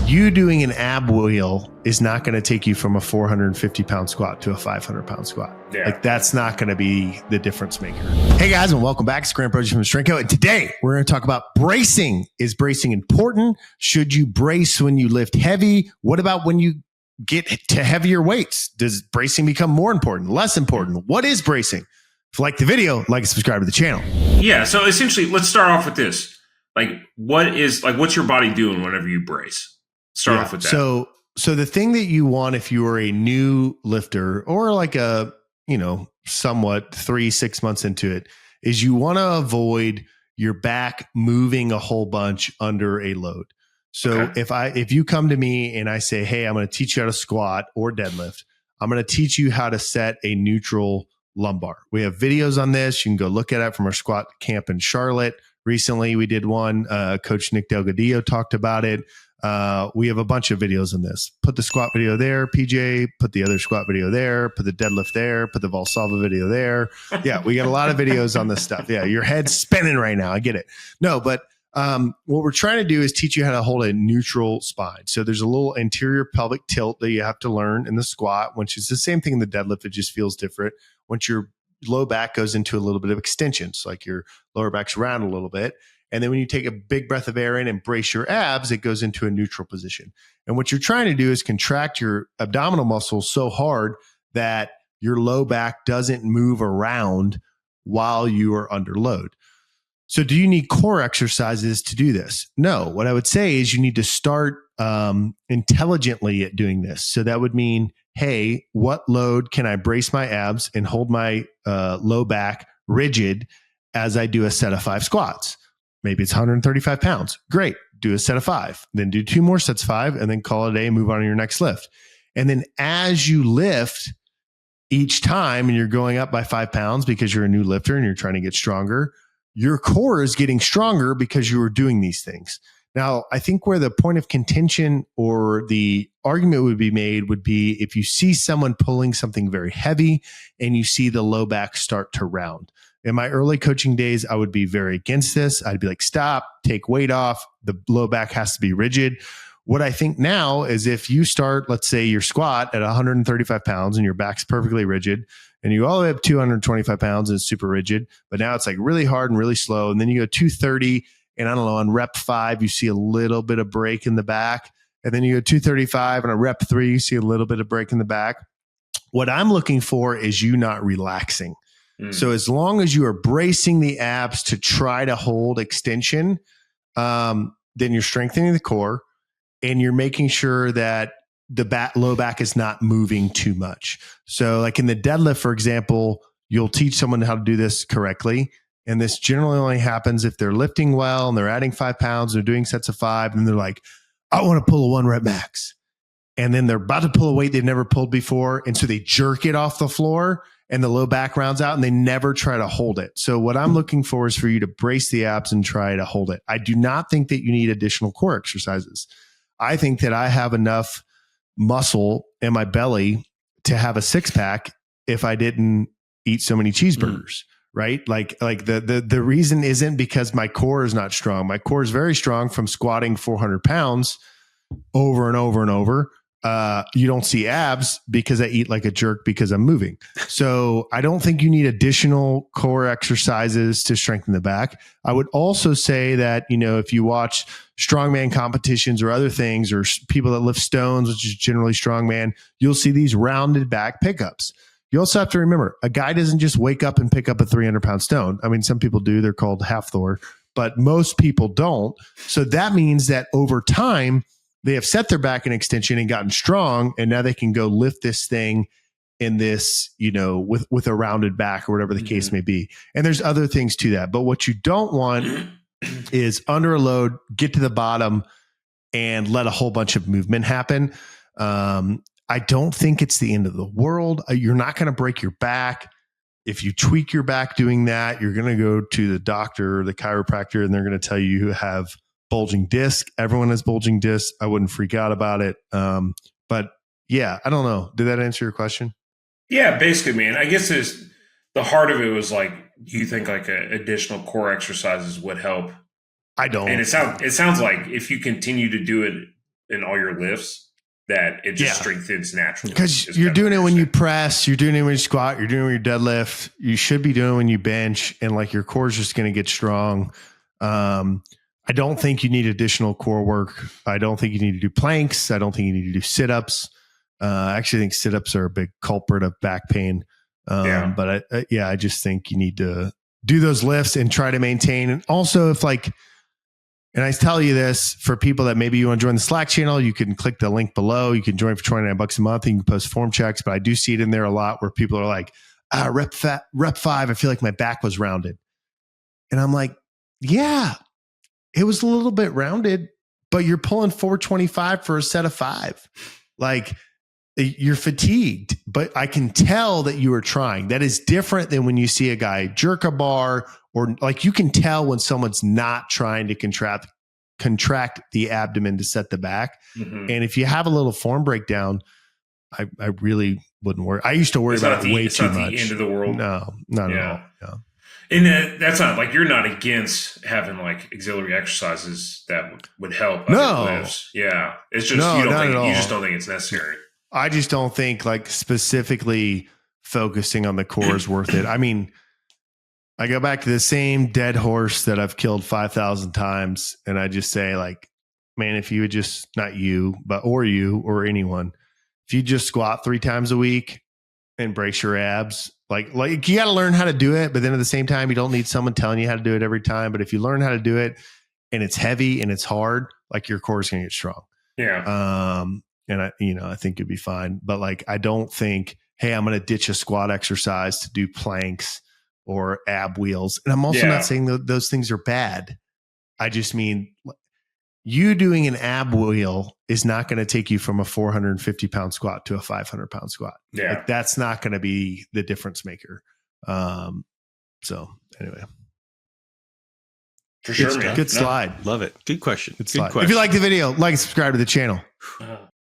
You doing an ab wheel is not going to take you from a 450 pound squat to a 500 pound squat. Yeah. Like that's not going to be the difference maker. Hey guys, and welcome back. It's Grant Broggi from Strength Coach. And today we're going to talk about bracing. Is bracing important? Should you brace when you lift heavy? What about when you get to heavier weights? Does bracing become more important, less important? What is bracing? If you like the video, like and subscribe to the channel. Yeah. So essentially, let's start off with this. What's your body doing whenever you brace? Start off with that. So the thing that you want if you are a new lifter or like a, somewhat 3-6 months into it is you want to avoid your back moving a whole bunch under a load. So Okay. if you come to me and I say, hey, I'm going to teach you how to squat or deadlift, I'm going to teach you how to set a neutral lumbar. We have videos on this. You can go look at it from our squat camp in Charlotte. Recently, we did one. Coach Nick Delgadillo talked about it. We have a bunch of videos on this. Put the squat video there, PJ. Put the other squat video there. Put the deadlift there. Put the Valsalva video there. Yeah, we got a lot of videos on this stuff. Yeah, your head's spinning right now. I get it. No, but what we're trying to do is teach you how to hold a neutral spine. So there's a little anterior pelvic tilt that you have to learn in the squat, which is the same thing in the deadlift. It just feels different. Once your low back goes into a little bit of extension, so like your lower back's round a little bit. And then when you take a big breath of air in and brace your abs, it goes into a neutral position. And what you're trying to do is contract your abdominal muscles so hard that your low back doesn't move around while you are under load. So do you need core exercises to do this? No. What I would say is you need to start intelligently at doing this. So that would mean, hey, what load can I brace my abs and hold my low back rigid as I do a set of 5 squats? Maybe it's 135 pounds. Great. Do a set of 5. Then do 2 more sets of 5 and then call it a day and move on to your next lift. And then as you lift each time and you're going up by 5 pounds because you're a new lifter and you're trying to get stronger, your core is getting stronger because you are doing these things. Now, I think where the point of contention or the argument would be made would be if you see someone pulling something very heavy and you see the low back start to round. In my early coaching days, I would be very against this. I'd be like, stop, take weight off. The low back has to be rigid. What I think now is if you start, let's say your squat at 135 pounds and your back's perfectly rigid and you all the way up 225 pounds and it's super rigid, but now it's like really hard and really slow. And then you go 230 and I don't know, on rep 5, you see a little bit of break in the back. And then you go 235 and on rep 3, you see a little bit of break in the back. What I'm looking for is you not relaxing. So as long as you are bracing the abs to try to hold extension, then you're strengthening the core and you're making sure that the low back is not moving too much. So like in the deadlift, for example, you'll teach someone how to do this correctly. And this generally only happens if they're lifting well and they're adding 5 pounds, they're doing sets of 5, and they're like, I want to pull a 1 rep max. And then they're about to pull a weight they've never pulled before. And so they jerk it off the floor and the low back rounds out and they never try to hold it. So what I'm looking for is for you to brace the abs and try to hold it. I do not think that you need additional core exercises. I think that I have enough muscle in my belly to have a 6-pack if I didn't eat so many cheeseburgers, right? Like the reason isn't because my core is not strong. My core is very strong from squatting 400 pounds over and over and over. You don't see abs because I eat like a jerk because I'm moving. So I don't think you need additional core exercises to strengthen the back. I would also say that, if you watch strongman competitions or other things or people that lift stones, which is generally strongman, you'll see these rounded back pickups. You also have to remember a guy doesn't just wake up and pick up a 300-pound stone. I mean, some people do. They're called half Thor, but most people don't. So that means that over time, they have set their back in extension and gotten strong, and now they can go lift this thing in this, with a rounded back or whatever the case may be. And there's other things to that. But what you don't want is under a load, get to the bottom and let a whole bunch of movement happen. I don't think it's the end of the world. You're not going to break your back. If you tweak your back doing that, you're going to go to the doctor or the chiropractor, and they're going to tell you have bulging disc. Everyone has bulging disc. I wouldn't freak out about it. But yeah, I don't know. Did that answer your question? Yeah, basically, man. I guess the heart of it was like, do you think like additional core exercises would help? I don't. And it sounds like if you continue to do it in all your lifts that it just strengthens naturally. Because you're doing it when you press, you're doing it when you squat, you're doing it when you deadlift. You should be doing it when you bench, and like your core is just going to get strong. I don't think you need additional core work. I don't think you need to do planks. I don't think you need to do sit-ups. I actually think sit-ups are a big culprit of back pain. But I just think you need to do those lifts and try to maintain. And also if like, and I tell you this for people that maybe you want to join the Slack channel, you can click the link below. You can join for $29 a month. And you can post form checks, but I do see it in there a lot where people are like, rep 5. I feel like my back was rounded. And I'm like, yeah, it was a little bit rounded, but you're pulling 425 for a set of 5. Like you're fatigued, but I can tell that you are trying. That is different than when you see a guy jerk a bar, or like you can tell when someone's not trying to contract the abdomen to set the back. Mm-hmm. And if you have a little form breakdown, I really wouldn't worry. I used to worry about it way too much. It's not the end of the world. No, not at all. Yeah. And that's not like you're not against having like auxiliary exercises that would help. No. Lifts. Yeah. It's just you just don't think it's necessary. I just don't think like specifically focusing on the core is worth it. I mean, I go back to the same dead horse that I've killed 5,000 times. And I just say like, man, if you would just, not you, but, or you or anyone, if you just squat 3 times a week and brace your abs, like you got to learn how to do it. But then at the same time, you don't need someone telling you how to do it every time. But if you learn how to do it and it's heavy and it's hard, like your core is going to get strong. Yeah. And I think it'd be fine. But like, I don't think, hey, I'm going to ditch a squat exercise to do planks or ab wheels. And I'm also not saying that those things are bad. I just mean you doing an ab wheel is not going to take you from a 450 pound squat to a 500 pound squat. Yeah. Like, that's not going to be the difference maker. So anyway. For sure, man. Good slide. Love it. Good question. Good slide. If you like the video, like and subscribe to the channel.